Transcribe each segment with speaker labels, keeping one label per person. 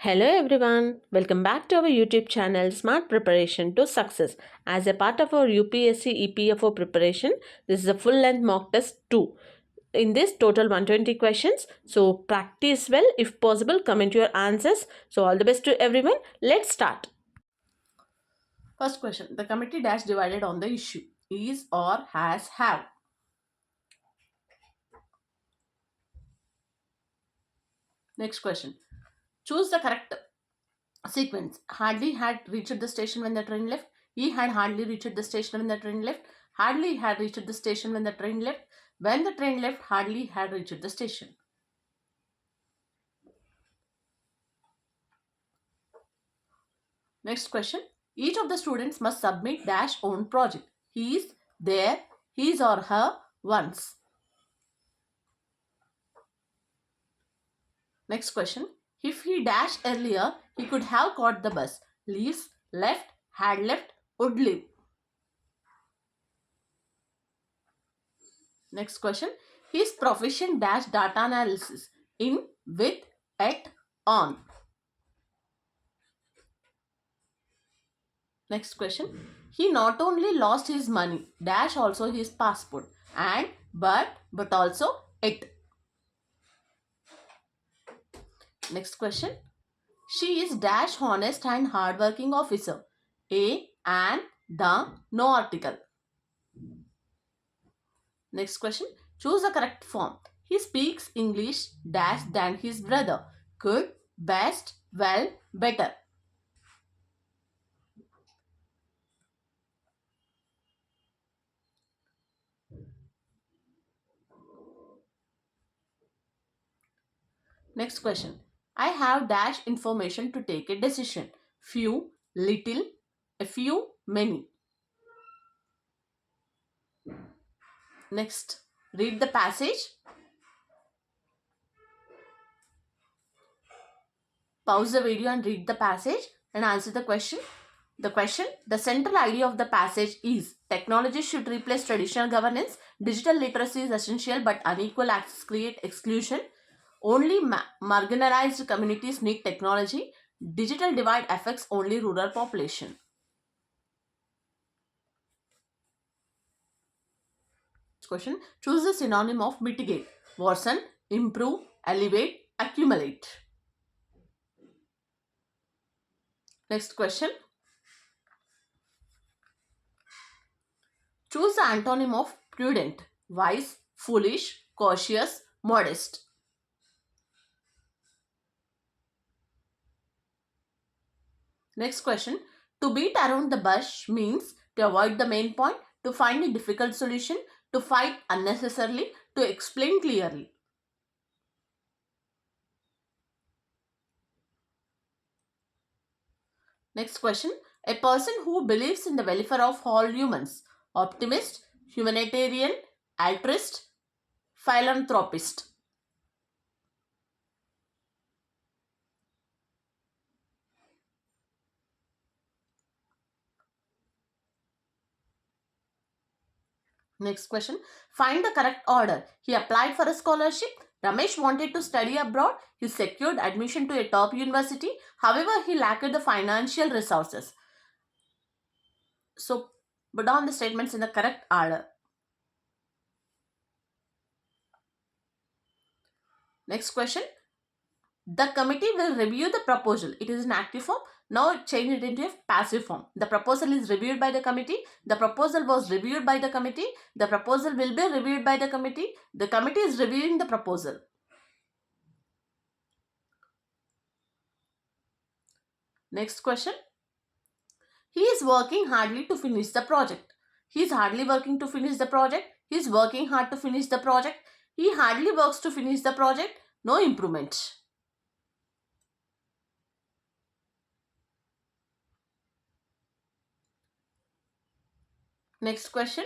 Speaker 1: Hello everyone, welcome back to our YouTube channel Smart Preparation to Success. As a part of our UPSC EPFO preparation, this is a full length mock test 2. In this total 120 questions, so practice well. If possible, comment your answers. So all the best to everyone. Let's start.
Speaker 2: First question. The committee dash divided on the issue. Is or has have. Next question. Choose the correct sequence. Hardly had reached the station when the train left. He had hardly reached the station when the train left. Hardly had reached the station when the train left. When the train left, hardly had reached the station. Next question. Each of the students must submit dash own project. His, their, his or her once. Next question. If he dashed earlier, he could have caught the bus. Leaves, left, had left, would leave. Next question. His profession dash data analysis in, with, at, on. Next question. He not only lost his money dash also his passport and but also it. Next question. She is dash honest and hardworking officer. A and the no article. Next question. Choose the correct form. He speaks English dash than his brother. Good, best, well, better. Next question. I have dash information to take a decision. Few, little, a few, many. Next, read the passage. Pause the video and read the passage and answer the question. The central idea of the passage is technology should replace traditional governance. Digital literacy is essential but unequal access create exclusion. Only marginalized communities need technology. Digital divide affects only rural population. Question. Choose the synonym of mitigate. Worsen, improve, elevate, accumulate. Next question. Choose the antonym of prudent. Wise, foolish, cautious, modest. Next question. To beat around the bush means to avoid the main point, to find a difficult solution, to fight unnecessarily, to explain clearly. Next question. A person who believes in the welfare of all humans. Optimist, humanitarian, altruist, philanthropist. Next question. Find the correct order. He applied for a scholarship. Ramesh wanted to study abroad. He secured admission to a top university. However, he lacked the financial resources. So, put down the statements in the correct order. Next question. The committee will review the proposal. It is an active form. Now change it into a passive form. The proposal is reviewed by the committee. The proposal was reviewed by the committee. The proposal will be reviewed by the committee. The committee is reviewing the proposal. Next question. He is working hardly to finish the project. He is hardly working to finish the project. He is working hard to finish the project. He hardly works to finish the project. No improvement. Next question.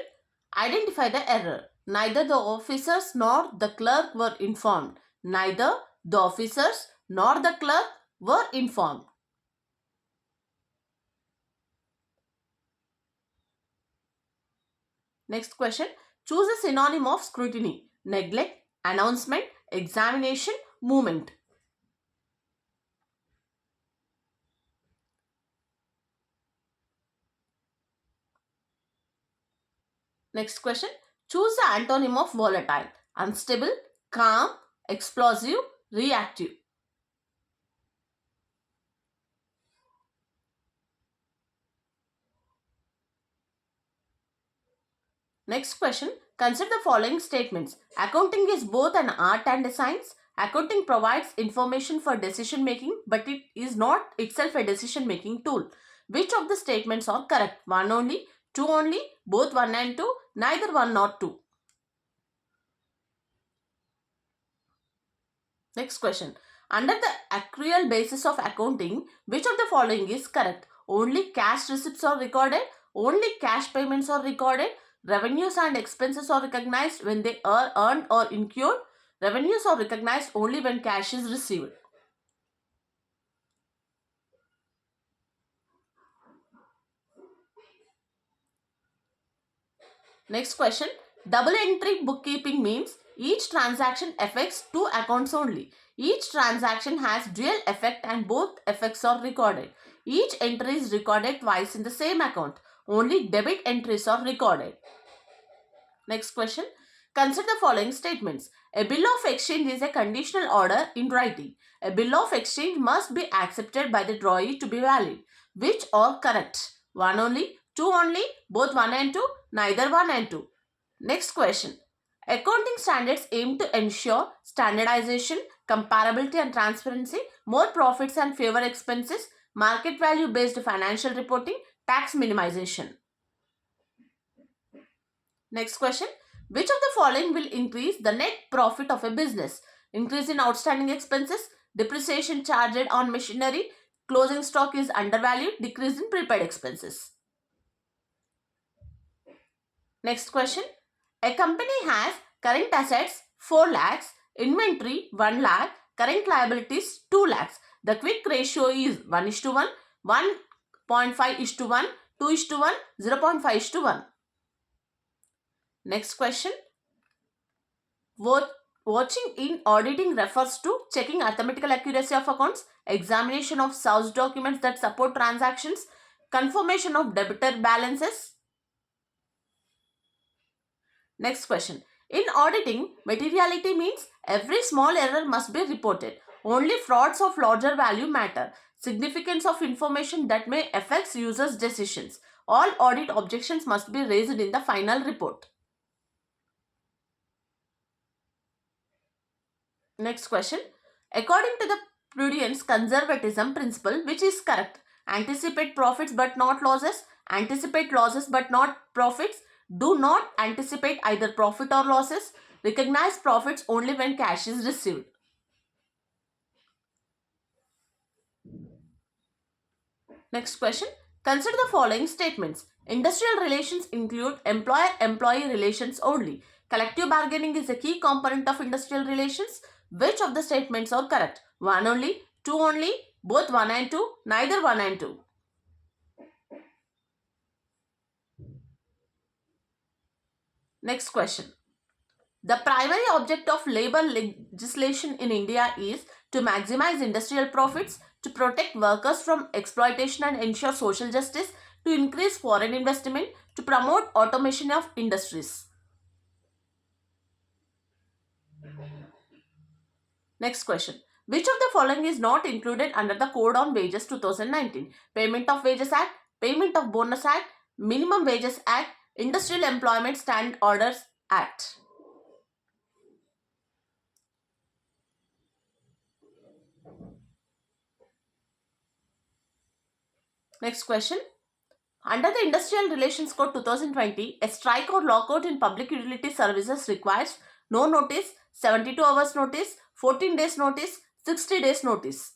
Speaker 2: Identify the error. Neither the officers nor the clerk were informed. Neither the officers nor the clerk were informed. Next question. Choose a synonym of scrutiny. Neglect, announcement, examination, movement. Next question. Choose the antonym of volatile. Unstable, calm, explosive, reactive. Next question. Consider the following statements. Accounting is both an art and a science. Accounting provides information for decision making, but it is not itself a decision making tool. Which of the statements are correct? One only, two only, both one and two, neither one nor two. Next question. Under the accrual basis of accounting, which of the following is correct? Only cash receipts are recorded, only cash payments are recorded, revenues and expenses are recognized when they are earned or incurred, revenues are recognized only when cash is received. Next question. Double entry bookkeeping means each transaction affects two accounts only. Each transaction has dual effect and both effects are recorded. Each entry is recorded twice in the same account. Only debit entries are recorded. Next question. Consider the following statements. A bill of exchange is a conditional order in writing. A bill of exchange must be accepted by the drawee to be valid. Which are correct? One only, two only, both one and two, neither one and two. Next question. Accounting standards aim to ensure standardization, comparability and transparency, more profits and fewer expenses, market value based financial reporting, tax minimization. Next question. Which of the following will increase the net profit of a business? Increase in outstanding expenses, depreciation charged on machinery, closing stock is undervalued, decrease in prepaid expenses. Next question. A company has current assets 4 lakhs, inventory 1 lakh, current liabilities 2 lakhs. The quick ratio is 1:1, 1.5:1, 2:1, 0.5:1. Next question. Watching in auditing refers to checking arithmetical accuracy of accounts, examination of source documents that support transactions, confirmation of debtor balances. Next question. In auditing, materiality means every small error must be reported. Only frauds of larger value matter. Significance of information that may affect users' decisions. All audit objections must be raised in the final report. Next question. According to the prudence conservatism principle, which is correct? Anticipate profits but not losses. Anticipate losses but not profits. Do not anticipate either profit or losses. Recognize profits only when cash is received. Next question. Consider the following statements. Industrial relations include employer-employee relations only. Collective bargaining is a key component of industrial relations. Which of the statements are correct? One only, two only, both one and two, neither one and two. Next question. The primary object of labor legislation in India is to maximize industrial profits, to protect workers from exploitation and ensure social justice, to increase foreign investment, to promote automation of industries. Next question. Which of the following is not included under the Code on Wages 2019? Payment of Wages Act, Payment of Bonus Act, Minimum Wages Act, Industrial Employment Standard Orders Act. Next question. Under the Industrial Relations Code 2020, a strike or lockout in public utility services requires no notice, 72 hours notice, 14 days notice, 60 days notice.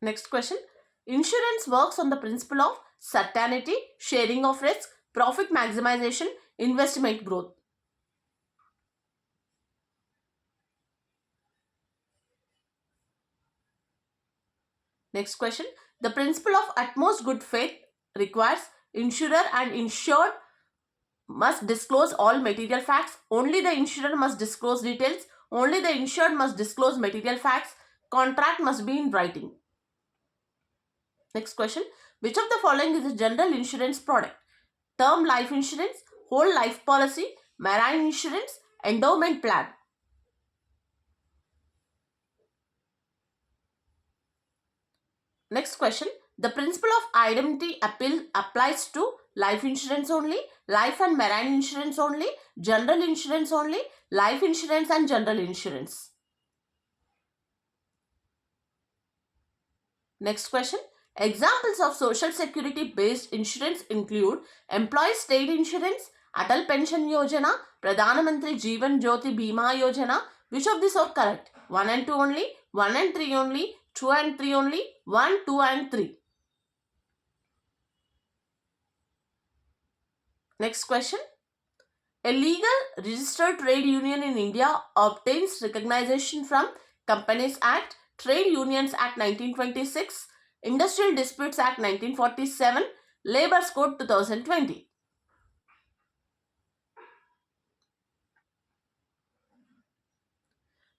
Speaker 2: Next question. Insurance works on the principle of certainty, sharing of risk, profit maximization, investment growth. Next question. The principle of utmost good faith requires insurer and insured must disclose all material facts. Only the insurer must disclose details. Only the insured must disclose material facts. Contract must be in writing. Next question. Which of the following is a general insurance product? Term life insurance, whole life policy, marine insurance, endowment plan. Next question. The principle of indemnity appeal applies to life insurance only, life and marine insurance only, general insurance only, life insurance and general insurance. Next question. Examples of social security based insurance include employee state insurance, Atal Pension Yojana, Pradhana Mantri Jeevan Jyoti Bima Yojana. Which of these are correct? 1 and 2 only, 1 and 3 only, 2 and 3 only, 1, 2 and 3. Next question. A legal registered trade union in India obtains recognition from Companies Act, Trade Unions Act 1926, Industrial Disputes Act 1947, Labour's Code 2020.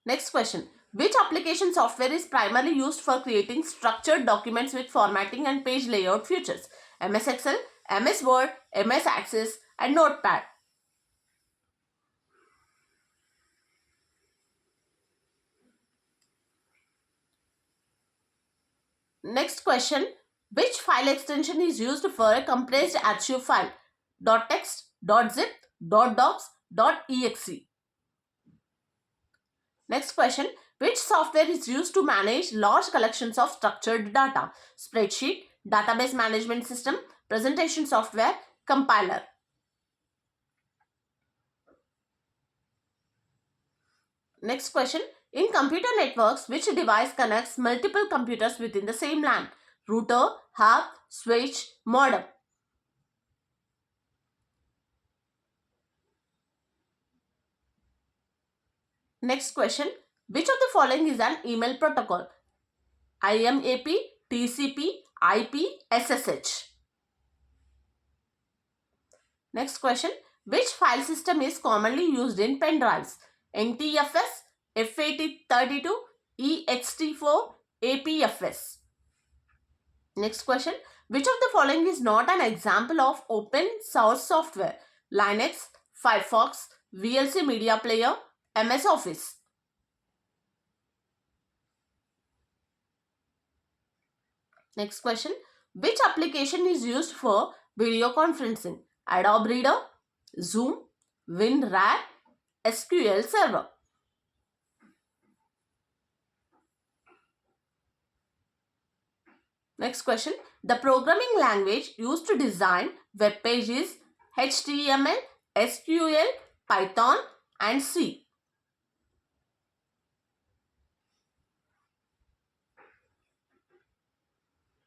Speaker 2: Next question. Which application software is primarily used for creating structured documents with formatting and page layout features? MS Excel, MS Word, MS Access, and Notepad. Next question. Which file extension is used for a compressed archive file? .text, .zip, .docs, .exe. Next question. Which software is used to manage large collections of structured data? Spreadsheet, database management system, presentation software, compiler. Next question. In computer networks, which device connects multiple computers within the same LAN? Router, hub, switch, modem. Next question. Which of the following is an email protocol? IMAP, TCP, IP, SSH. Next question. Which file system is commonly used in pen drives? NTFS, FAT32, ext4, APFS. Next question. Which of the following is not an example of open source software? Linux, Firefox, VLC Media Player, MS Office. Next question. Which application is used for video conferencing? Adobe Reader, Zoom, WinRAR, SQL Server. Next question. The programming language used to design web pages: HTML, SQL, Python, and C.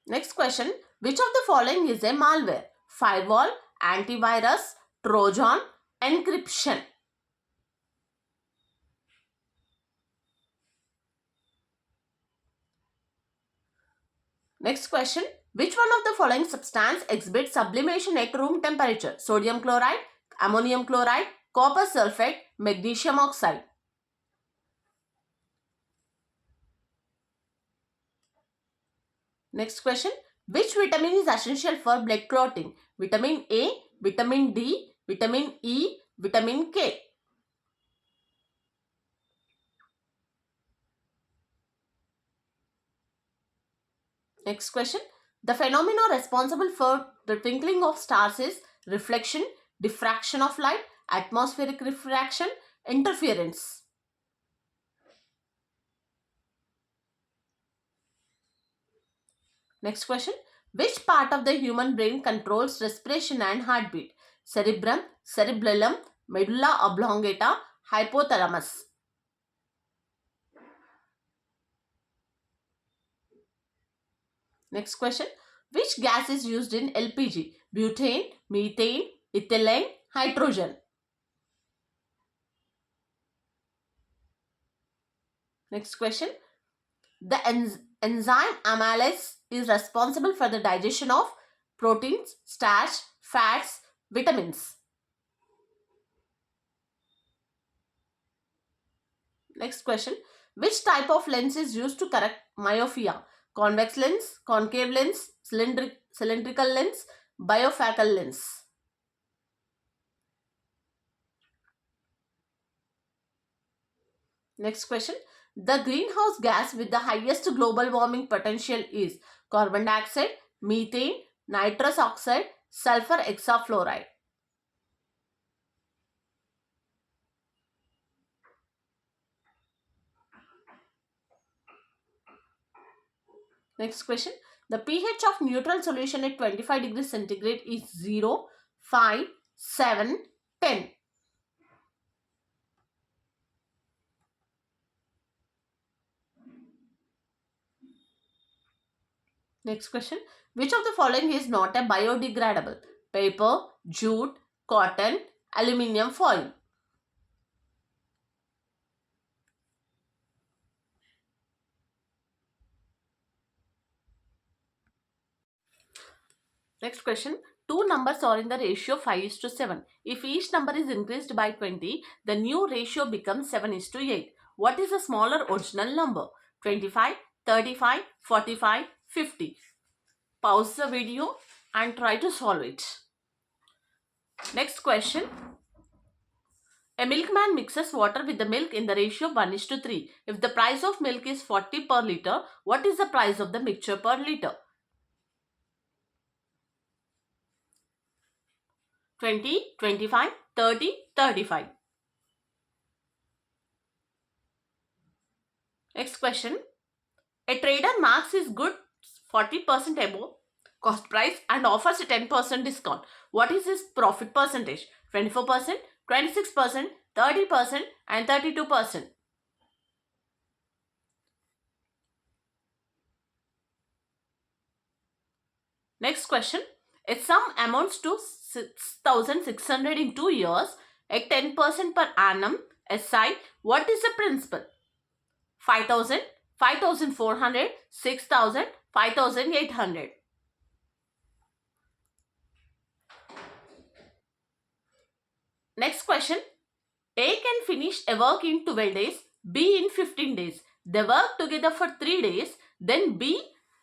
Speaker 2: Next question. Which of the following is a malware? Firewall, antivirus, Trojan, encryption. Next question. Which one of the following substance exhibits sublimation at room temperature? Sodium chloride, ammonium chloride, copper sulfate, magnesium oxide. Next question. Which vitamin is essential for blood clotting? Vitamin A, vitamin D, vitamin E, vitamin K. Next question. The phenomena responsible for the twinkling of stars is reflection, diffraction of light, atmospheric refraction, interference. Next question. Which part of the human brain controls respiration and heartbeat? Cerebrum, cerebellum, medulla oblongata, hypothalamus. Next question. Which gas is used in LPG? Butane, methane, ethylene, hydrogen. Next question. The enzyme amylase is responsible for the digestion of proteins, starch, fats, vitamins. Next question. Which type of lens is used to correct myopia? convex lens, concave lens, cylindrical lens, bifocal lens. Next question. The greenhouse gas with the highest global warming potential is carbon dioxide, methane, nitrous oxide, sulfur hexafluoride. Next question. The pH of neutral solution at 25 degrees centigrade is 0, 5, 7, 10. Next question. Which of the following is not a biodegradable? Paper, jute, cotton, aluminium foil. Next question. Two numbers are in the ratio 5:7. If each number is increased by 20, the new ratio becomes 7:8. What is the smaller original number? 25, 35, 45, 50. Pause the video and try to solve it. Next question. A milkman mixes water with the milk in the ratio 1:3. If the price of milk is 40 per liter, what is the price of the mixture per liter? 20, 25, 30, 35. Next question. A trader marks his goods 40% above cost price and offers a 10% discount. What is his profit percentage? 24%, 26%, 30%, and 32%. Next question. A sum amounts to 6,600 in 2 years at 10% per annum. SI, what is the principal? 5,000, 5,400, 6,000, 5,800. Next question. A can finish a work in 12 days, B in 15 days. They work together for 3 days, then B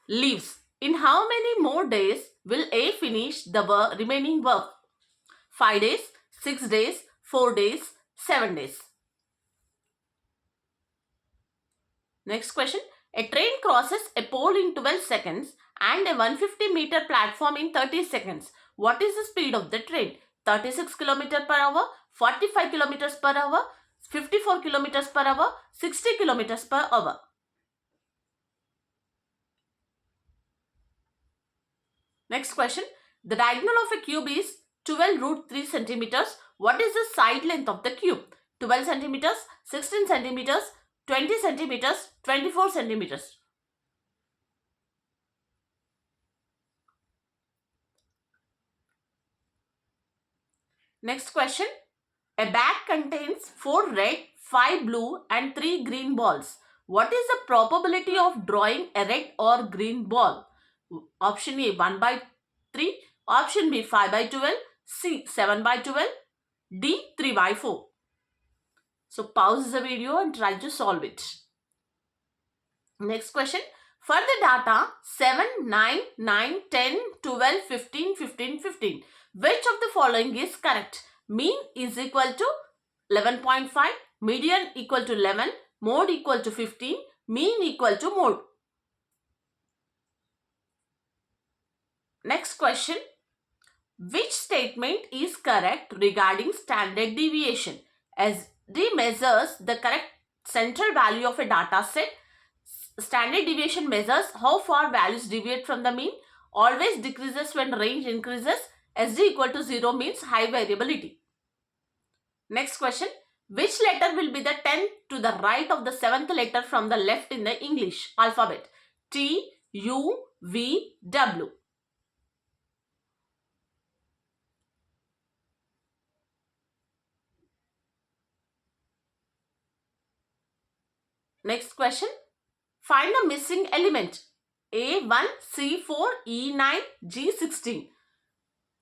Speaker 2: leaves. In how many more days will A finish the remaining work? 5 days, 6 days, 4 days, 7 days. Next question. A train crosses a pole in 12 seconds and a 150-meter platform in 30 seconds. What is the speed of the train? 36 km per hour, 45 km per hour, 54 km per hour, 60 km per hour. Next question. The diagonal of a cube is 12 root 3 centimeters. What is the side length of the cube? 12 centimeters, 16 centimeters, 20 centimeters, 24 centimeters. Next question. A bag contains 4 red, 5 blue and 3 green balls. What is the probability of drawing a red or green ball? Option A 1 by 3, option B 5 by 12, C 7 by 12, D 3 by 4. So pause the video and try to solve it. Next question. For the data 7, 9, 9, 10, 12, 15, 15, 15. Which of the following is correct? Mean is equal to 11.5, median equal to 11, mode equal to 15, mean equal to mode. Next question. Which statement is correct regarding standard deviation? As D measures the correct central value of a data set, standard deviation measures how far values deviate from the mean, always decreases when range increases. SD equal to 0 means high variability. Next question. Which letter will be the 10th to the right of the 7th letter from the left in the English alphabet? T, U, V, W. Next question. Find the missing element. A1, C4, E9, G16.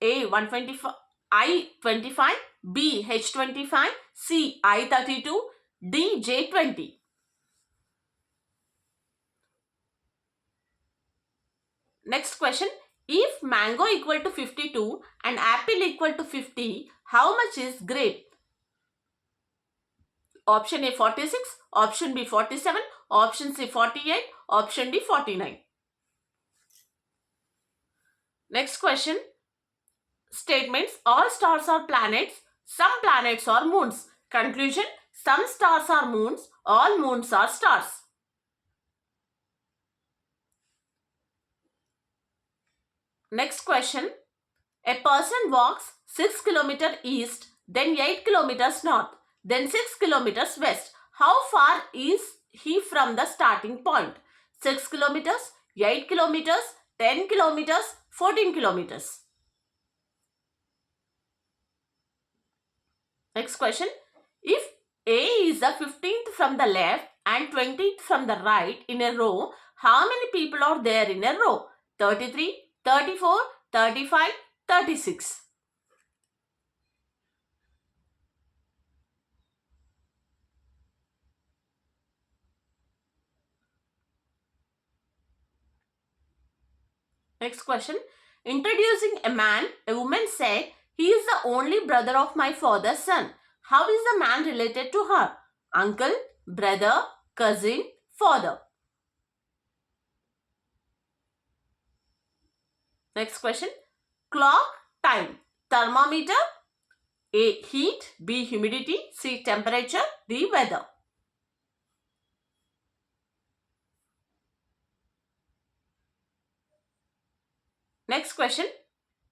Speaker 2: A 125, I25, B H25, C I32, D J20. Next question. If mango equal to 52 and apple equal to 50, how much is grape? Option A 46, option B 47, option C 48, option D 49. Next question. Statements. All stars are planets, some planets are moons. Conclusion. Some stars are moons, all moons are stars. Next question. A person walks 6 km east, then 8 km north, then 6 km west. How far is he from the starting point? 6 km, 8 km, 10 km, 14 km. Next question. If A is the 15th from the left and 20th from the right in a row, how many people are there in a row? 33, 34, 35, 36. Next question. Introducing a man, a woman said, "He is the only brother of my father's son." How is the man related to her? Uncle, brother, cousin, father. Next question. Clock, time. Thermometer. A, heat. B, humidity. C, temperature. D, weather. Next question.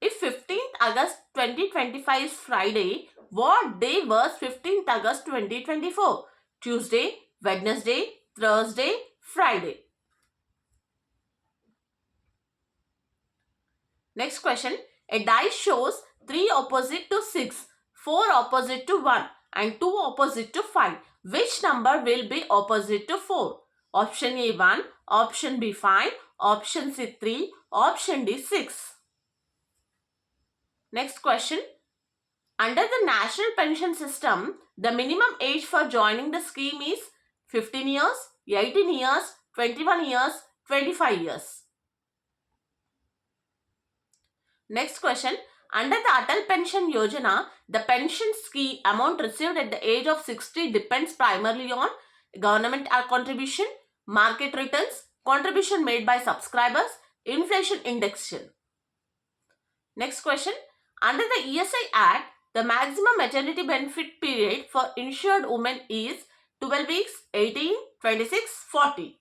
Speaker 2: If 15th August 2025 is Friday, what day was 15th August 2024? Tuesday, Wednesday, Thursday, Friday. Next question. A dice shows 3 opposite to 6, 4 opposite to 1 and 2 opposite to 5. Which number will be opposite to 4? Option A 1, option B 5, option C 3, option D 6. Next question. Under the National Pension System, the minimum age for joining the scheme is 15 years, 18 years, 21 years, 25 years. Next question. Under the Atal Pension Yojana, the pension scheme amount received at the age of 60 depends primarily on government contribution, market returns, contribution made by subscribers, inflation indexation. Next question. Under the ESI Act, the maximum maternity benefit period for insured women is 12 weeks, 18, 26, 40.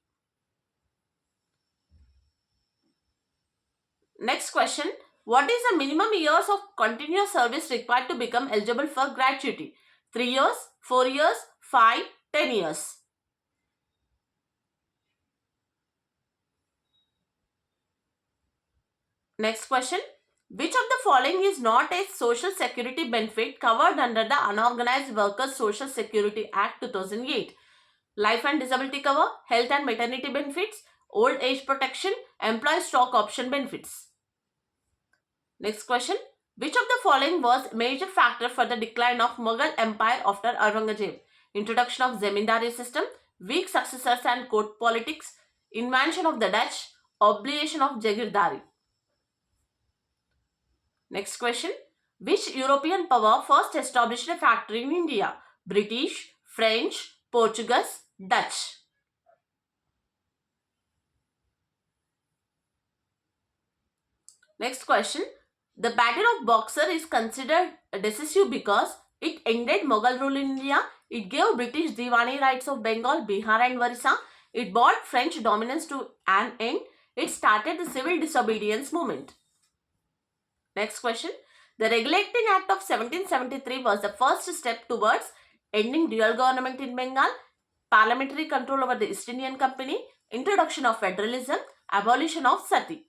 Speaker 2: Next question. What is the minimum years of continuous service required to become eligible for gratuity? 3 years, 4 years, 5, 10 years. Next question. Which of the following is not a social security benefit covered under the Unorganized Workers Social Security Act 2008? Life and disability cover, health and maternity benefits, old age protection, employee stock option benefits. Next question. Which of the following was a major factor for the decline of Mughal Empire after Aurangzeb? Introduction of Zamindari system, weak successors and court politics, invention of the Dutch, obligation of Jagirdari. Next question. Which European power first established a factory in India? British, French, Portuguese, Dutch. Next question. The Battle of Boxer is considered decisive because it ended Mughal rule in India, it gave British Diwani rights of Bengal, Bihar and Orissa, it brought French dominance to an end, it started the civil disobedience movement. Next question. The Regulating Act of 1773 was the first step towards ending dual government in Bengal, parliamentary control over the East Indian Company, introduction of federalism, abolition of sati.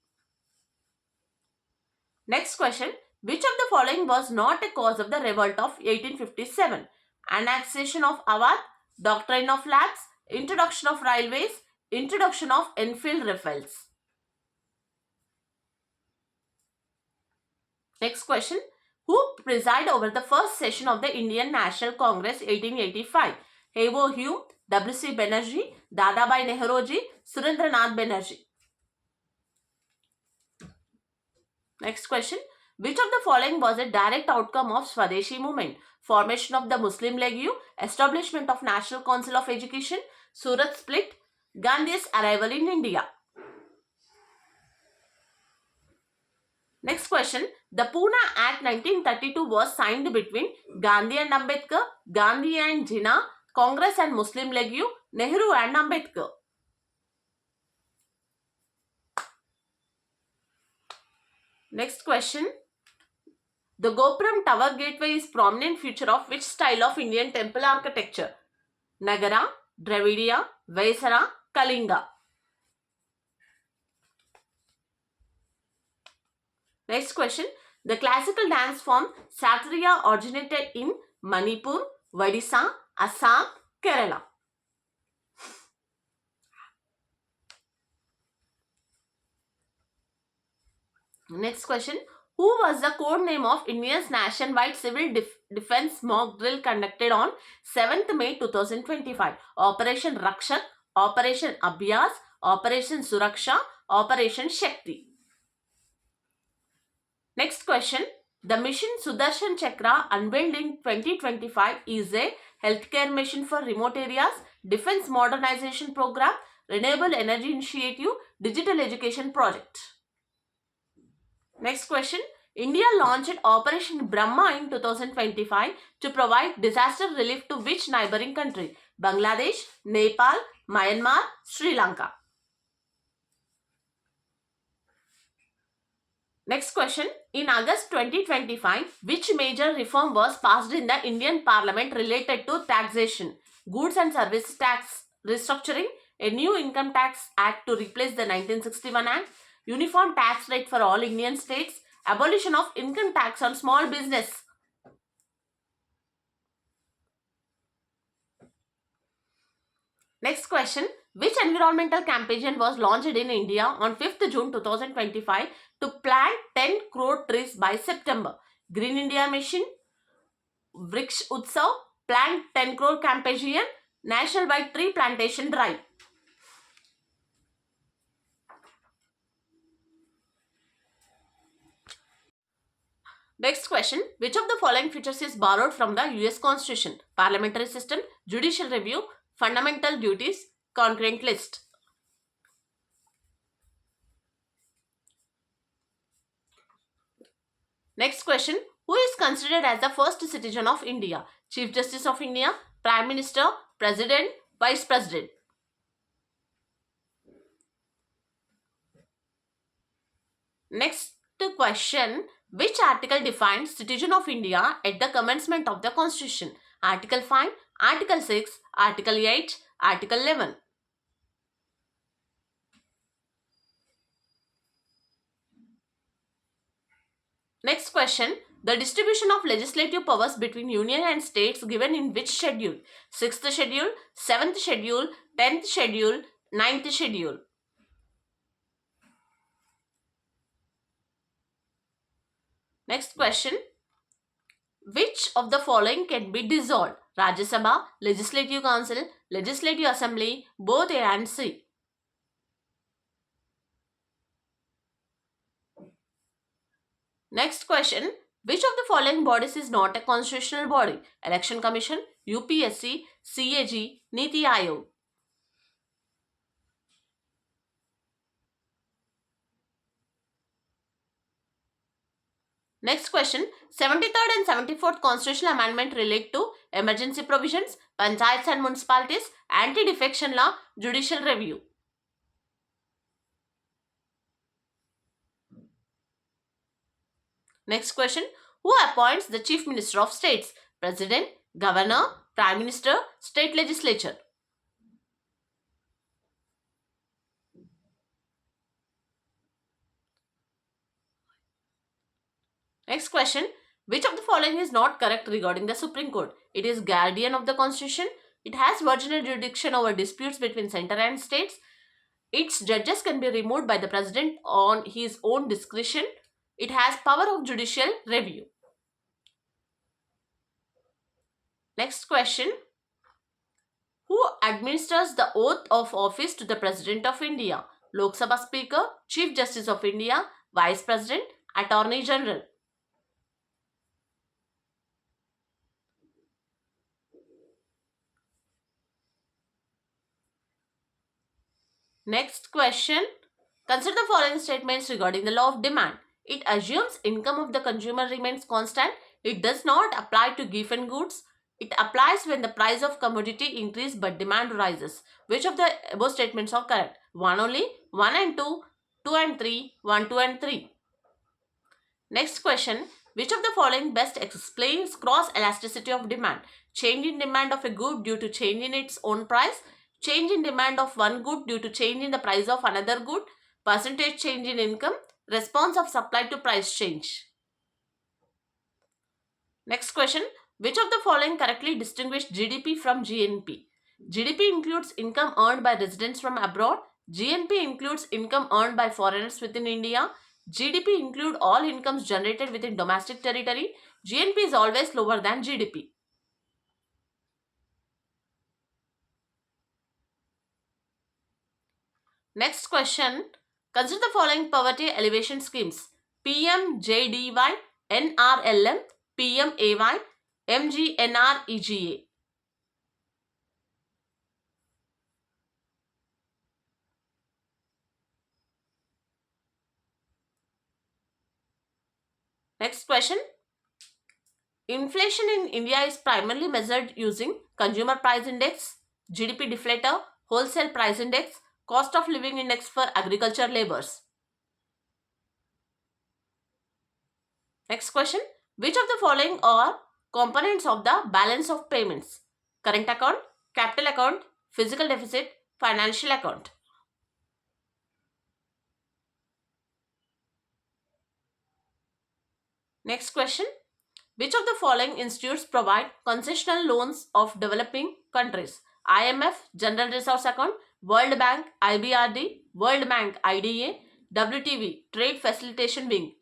Speaker 2: Next question. Which of the following was not a cause of the revolt of 1857? Annexation of Awadh, doctrine of lapse, introduction of railways, introduction of Enfield rifles. Next question. Who presided over the first session of the Indian National Congress 1885? Hebo Hume, W.C. Banerjee, Dadabhai Nehoroji, Surendranath Banerjee. Next question. Which of the following was a direct outcome of Swadeshi movement? Formation of the Muslim League, establishment of National Council of Education, Surat split, Gandhi's arrival in India. Next question. The Pune Act 1932 was signed between Gandhi and Ambedkar, Gandhi and Jinnah, Congress and Muslim League, Nehru and Ambedkar. Next question. The Gopuram Tower Gateway is prominent feature of which style of Indian temple architecture? Nagara, Dravidiya, Vaisara, Kalinga. Next question. The classical dance form Satriya originated in Manipur, Odisha, Assam, Kerala. Next question. Who was the code name of India's nationwide civil defense mock drill conducted on 7th May 2025? Operation Rakshak, Operation Abhyas, Operation Suraksha, Operation Shakti. Next question. The mission Sudarshan Chakra unveiled in 2025 is a healthcare mission for remote areas, defense modernization program, renewable energy initiative, digital education project. Next question. India launched Operation Brahma in 2025 to provide disaster relief to which neighboring country? Bangladesh, Nepal, Myanmar, Sri Lanka. Next question. In August 2025, which major reform was passed in the Indian Parliament related to taxation? Goods and Services Tax restructuring, a new Income Tax Act to replace the 1961 Act, uniform tax rate for all Indian states, abolition of income tax on small business. Next question. Which environmental campaign was launched in India on 5th June 2025 to plant 10 crore trees by September? Green India Mission, Vriksh Utsav, Plant 10 crore campaign, National Wide Tree Plantation Drive. Next question. Which of the following features is borrowed from the US Constitution? Parliamentary system, judicial review, fundamental duties, concurrent list. Next question. Who is considered as the first citizen of India? Chief Justice of India, Prime Minister, President, Vice President. Next question. Which article defines citizen of India at the commencement of the Constitution? Article 5, Article 6, Article 8, Article 11. Next question. The distribution of legislative powers between union and states given in which schedule? 6th schedule, 7th schedule, 10th schedule, 9th schedule. Next question. Which of the following can be dissolved? Rajya Sabha, Legislative Council, Legislative Assembly, both A and C. Next question. Which of the following bodies is not a constitutional body? Election Commission, UPSC, CAG, Niti Aayog. Next question. 73rd and 74th Constitutional Amendment relate to emergency provisions, panchayats and municipalities, anti-defection law, judicial review. Next question. Who appoints the Chief Minister of States? President, Governor, Prime Minister, State Legislature. Next question. Which of the following is not correct regarding the Supreme Court? It is guardian of the Constitution. It has virginal jurisdiction over disputes between center and states. Its judges can be removed by the President on his own discretion. It has power of judicial review. Next question. Who administers the oath of office to the President of India? Lok Sabha Speaker, Chief Justice of India, Vice President, Attorney General. Next question. Consider the following statements regarding the law of demand. It assumes income of the consumer remains constant. It does not apply to given goods. It applies when the price of commodity increases but demand rises. Which of the above statements are correct? 1 only, 1 and 2, 2 and 3, 1, 2 and 3. Next question. Which of the following best explains cross elasticity of demand? Change in demand of a good due to change in its own price. Change in demand of one good due to change in the price of another good. Percentage change in income. Response of supply to price change. Next question. Which of the following correctly distinguish GDP from GNP? GDP includes income earned by residents from abroad. GNP includes income earned by foreigners within India. GDP include all incomes generated within domestic territory. GNP is always lower than GDP. Next question. Consider the following poverty elevation schemes: PMJDY, NRLM, PMAY, MGNREGA. Next question. Inflation in India is primarily measured using Consumer Price Index, GDP deflator, Wholesale Price Index, Cost of Living Index for agriculture laborers. Next question. Which of the following are components of the balance of payments? Current account, capital account, physical deficit, financial account. Next question. Which of the following institutes provide concessional loans of developing countries? IMF, General Resource Account, World Bank, IBRD, World Bank, IDA, WTV, Trade Facilitation Wing.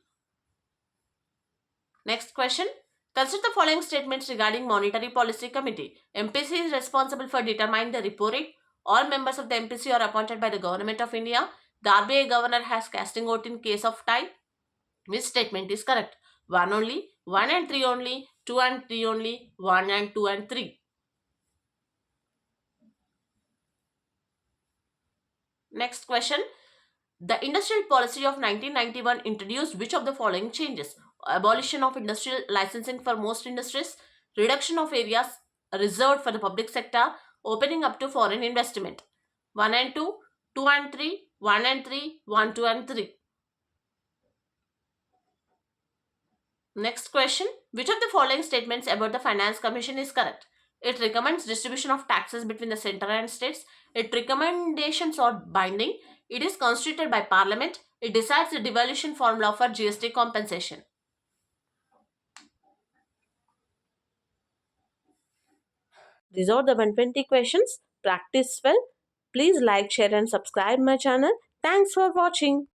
Speaker 2: Next question. Consider the following statements regarding Monetary Policy Committee. MPC is responsible for determining the repo rate. All members of the MPC are appointed by the Government of India. The RBI Governor has casting vote in case of tie. Which statement is correct? 1 only, 1 and 3 only, 2 and 3 only, 1 and 2 and 3. Next question. The Industrial Policy of 1991 introduced which of the following changes? Abolition of industrial licensing for most industries, reduction of areas reserved for the public sector, opening up to foreign investment. 1 and 2, 2 and 3, 1 and 3, 1, 2 and 3. Next question. Which of the following statements about the Finance Commission is correct? It recommends distribution of taxes between the center and states. Its recommendations are binding. It is constituted by Parliament. It decides the devolution formula for GST compensation.
Speaker 1: These are the 120 questions. Practice well. Please like, share and subscribe my channel. Thanks for watching.